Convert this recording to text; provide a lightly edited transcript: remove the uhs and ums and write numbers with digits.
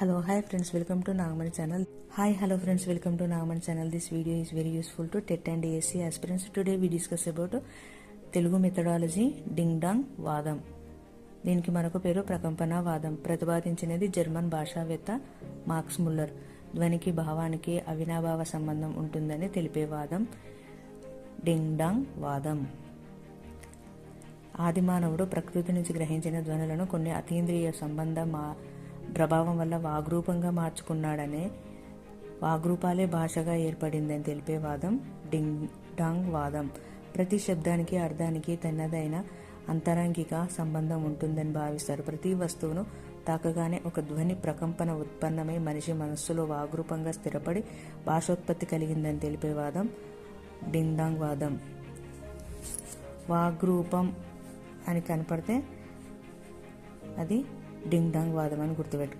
Hello, hi friends, welcome to Nagamani channel. Hi, hello friends, welcome to Nagamani channel. This video is very useful to TET and DSC aspirants. Today we discuss about Telugu methodology ding dong వాదం. దీనికి మరొక పేరు ప్రకంపన వాదం. ప్రతిపాదించినది German భాషావేత్త marks Muller. ధ్వనికి భావానికి అవినాభావ సంబంధం ఉంటుందని తెలిపే వాదం డింగ్ డాంగ్ వాదం. ఆదిమానవుడు ప్రకృతి నుంచి గ్రహించిన ధ్వనులను కొన్ని అతీంద్రియ సంబంధ ప్రభావం వల్ల వాగ్రూపంగా మార్చుకున్నాడనే వాగ్రూపాలే భాషగా ఏర్పడిందని తెలిపే వాదం డింగ్ డాంగ్ వాదం. ప్రతి శబ్దానికి అర్థానికి తనదైన అంతరంగిక సంబంధం ఉంటుందని భావిస్తారు. ప్రతి వస్తువును తాకగానే ఒక ధ్వని ప్రకంపన ఉత్పన్నమై మనిషి మనస్సులో వాగ్రూపంగా స్థిరపడి భాషోత్పత్తి కలిగిందని తెలిపే వాదం డింగ్ డాంగ్ వాదం. వాగ్రూపం అని కనపడితే అది డింగ్ డాంగ్ వాదం అని గుర్తుపెట్టుకో.